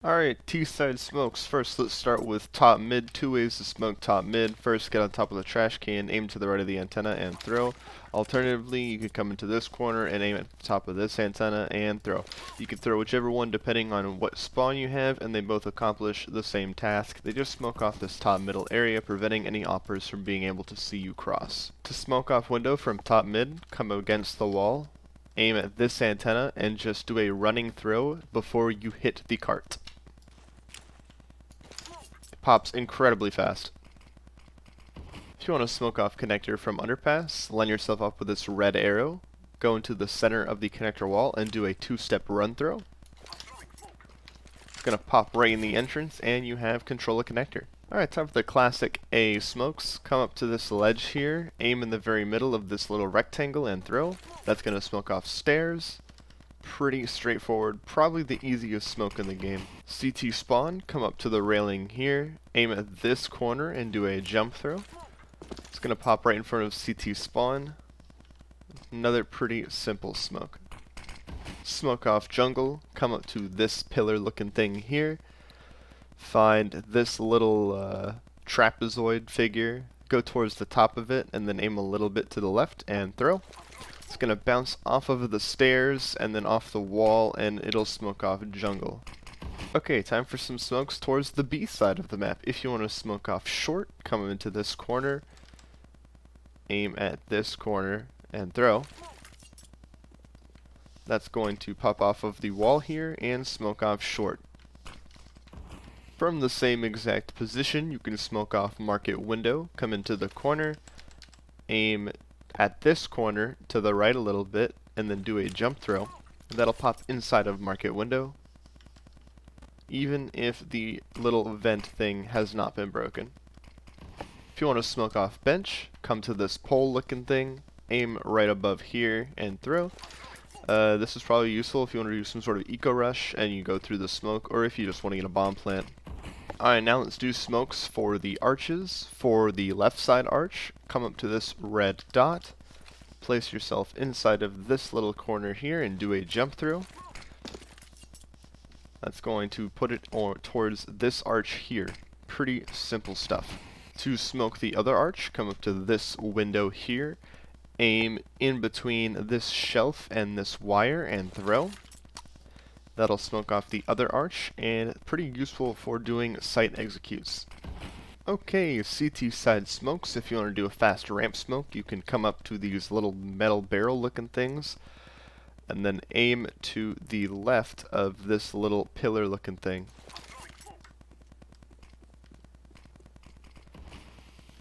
Alright, T-side smokes. First, let's start with top mid. Two ways to smoke top mid. First, get on top of the trash can, aim to the right of the antenna, and throw. Alternatively, you can come into this corner and aim at the top of this antenna and throw. You can throw whichever one depending on what spawn you have, and they both accomplish the same task. They just smoke off this top middle area, preventing any oppers from being able to see you cross. To smoke off window from top mid, come against the wall, aim at this antenna, and just do a running throw before you hit the cart. Pops incredibly fast. If you want to smoke off connector from underpass, line yourself up with this red arrow, go into the center of the connector wall and do a two-step run throw. It's going to pop right in the entrance and you have control of connector. Alright, time for the classic A smokes. Come up to this ledge here, aim in the very middle of this little rectangle and throw. That's going to smoke off stairs. Pretty straightforward, probably the easiest smoke in the game. CT spawn, come up to the railing here, aim at this corner and do a jump throw. It's going to pop right in front of CT spawn. Another pretty simple smoke. Smoke off jungle, come up to this pillar looking thing here, find this little trapezoid figure, go towards the top of it and then aim a little bit to the left and throw. It's going to bounce off of the stairs and then off the wall and it'll smoke off jungle. Okay, time for some smokes towards the B side of the map. If you want to smoke off short, come into this corner, aim at this corner and throw. That's going to pop off of the wall here and smoke off short. From the same exact position, you can smoke off market window, come into the corner, aim at this corner to the right a little bit and then do a jump throw. That'll pop inside of market window even if the little vent thing has not been broken. If you want to smoke off bench, come to this pole looking thing, aim right above here and throw. This is probably useful if you want to do some sort of eco rush and you go through the smoke, or if you just want to get a bomb plant. Alright, now let's do smokes for the arches. For the left side arch, come up to this red dot, place yourself inside of this little corner here and do a jump throw. That's going to put it towards this arch here. Pretty simple stuff. To smoke the other arch, come up to this window here, aim in between this shelf and this wire and throw. That'll smoke off the other arch, and pretty useful for doing site executes. Okay, CT side smokes. If you want to do a fast ramp smoke, you can come up to these little metal barrel looking things, and then aim to the left of this little pillar looking thing.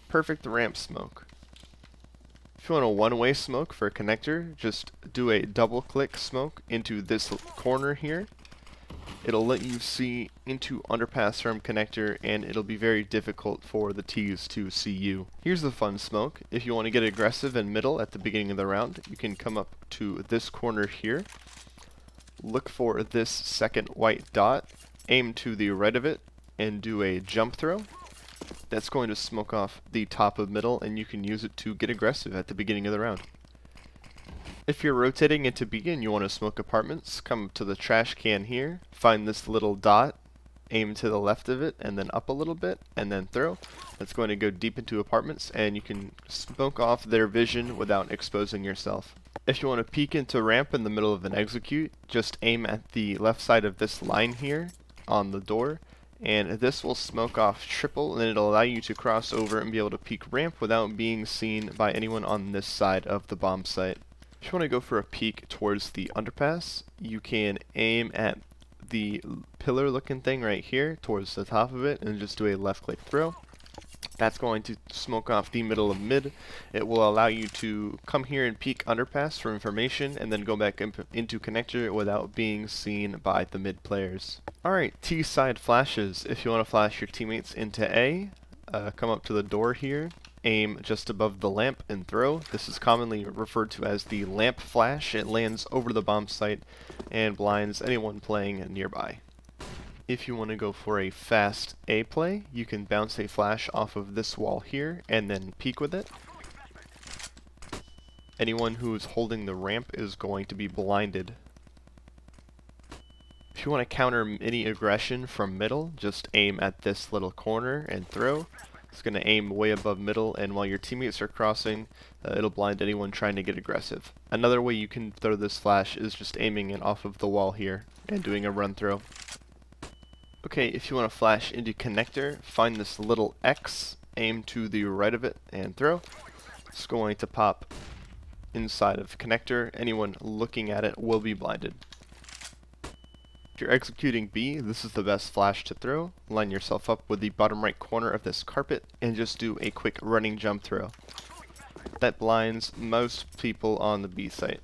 Perfect ramp smoke. If you want a one-way smoke for a connector, just do a double-click smoke into this corner here. It'll let you see into underpass from connector, and it'll be very difficult for the T's to see you. Here's the fun smoke. If you want to get aggressive in middle at the beginning of the round, you can come up to this corner here, look for this second white dot, aim to the right of it, and do a jump throw. That's going to smoke off the top of middle, and you can use it to get aggressive at the beginning of the round. If you're rotating into B and you want to smoke apartments, come up to the trash can here, find this little dot, aim to the left of it, and then up a little bit, and then throw. That's going to go deep into apartments, and you can smoke off their vision without exposing yourself. If you want to peek into ramp in the middle of an execute, just aim at the left side of this line here on the door, and this will smoke off triple, and it'll allow you to cross over and be able to peek ramp without being seen by anyone on this side of the bomb site. If you want to go for a peek towards the underpass, you can aim at the pillar looking thing right here towards the top of it and just do a left click throw. That's going to smoke off the middle of mid. It will allow you to come here and peek underpass for information and then go back into connector without being seen by the mid players. Alright, T side flashes. If you want to flash your teammates into A, come up to the door here, aim just above the lamp and throw. This is commonly referred to as the lamp flash. It lands over the bomb site and blinds anyone playing nearby. If you want to go for a fast A play, you can bounce a flash off of this wall here and then peek with it. Anyone who's holding the ramp is going to be blinded. If you want to counter any aggression from middle, just aim at this little corner and throw. It's going to aim way above middle, and while your teammates are crossing, it'll blind anyone trying to get aggressive. Another way you can throw this flash is just aiming it off of the wall here and doing a run throw. Okay, if you want to flash into connector, find this little X, aim to the right of it, and throw. It's going to pop inside of connector. Anyone looking at it will be blinded. If you're executing B, this is the best flash to throw. Line yourself up with the bottom right corner of this carpet and just do a quick running jump throw. That blinds most people on the B site.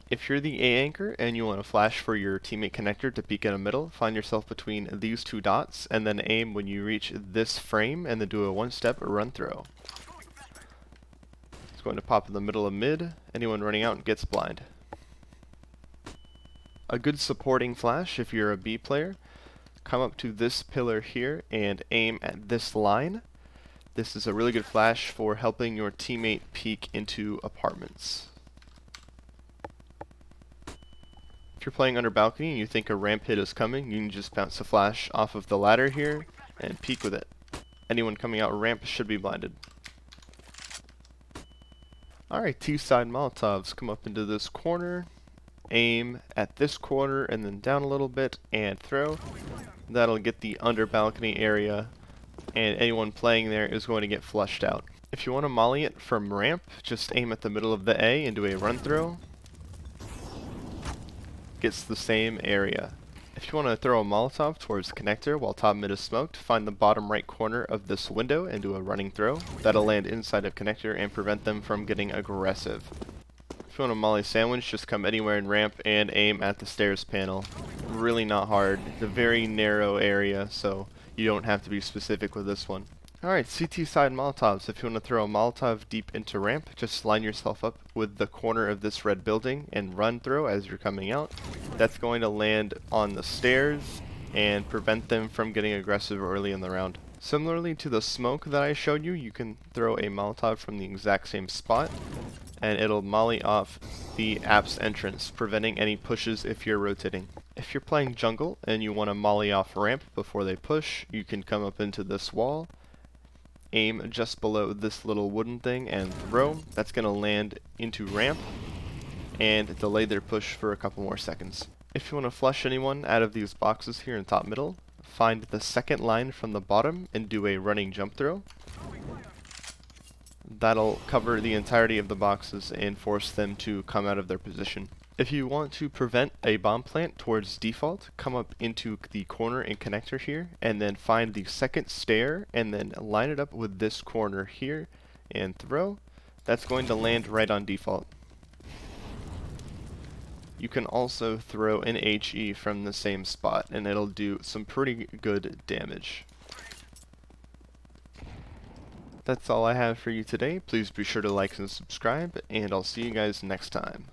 If you're the A anchor and you want to flash for your teammate connector to peek in the middle, find yourself between these two dots and then aim when you reach this frame and then do a one-step run throw. It's going to pop in the middle of mid. Anyone running out gets blind. A good supporting flash if you're a B player, come up to this pillar here and aim at this line. This is a really good flash for helping your teammate peek into apartments. If you're playing under balcony and you think a ramp hit is coming, you can just bounce a flash off of the ladder here and peek with it. Anyone coming out ramp should be blinded. Alright, two Side Molotovs. Come up into this corner, aim at this corner and then down a little bit and throw. That'll get the under balcony area, and anyone playing there is going to get flushed out. If you want to molly it from ramp, just aim at the middle of the A and do a run throw. Gets the same area. If you want to throw a Molotov towards the connector while top mid is smoked, find the bottom right corner of this window and do a running throw. That'll land inside of connector and prevent them from getting aggressive. If you want a molly sandwich, just come anywhere in ramp and aim at the stairs panel. Really not hard. It's a very narrow area, so you don't have to be specific with this one. Alright, CT Side Molotovs. If you want to throw a Molotov deep into ramp, just line yourself up with the corner of this red building and run throw as you're coming out. That's going to land on the stairs and prevent them from getting aggressive early in the round. Similarly to the smoke that I showed you, you can throw a Molotov from the exact same spot, and it'll molly off the app's entrance, preventing any pushes if you're rotating. If you're playing jungle and you want to molly off ramp before they push, you can come up into this wall, aim just below this little wooden thing and throw. That's going to land into ramp and delay their push for a couple more seconds. If you want to flush anyone out of these boxes here in top middle, find the second line from the bottom and do a running jump throw. That'll cover the entirety of the boxes and force them to come out of their position. If you want to prevent a bomb plant towards default, come up into the corner and connector here, and then find the second stair, and then line it up with this corner here, and throw. That's going to land right on default. You can also throw an HE from the same spot, and it'll do some pretty good damage. That's all I have for you today. Please be sure to like and subscribe, and I'll see you guys next time.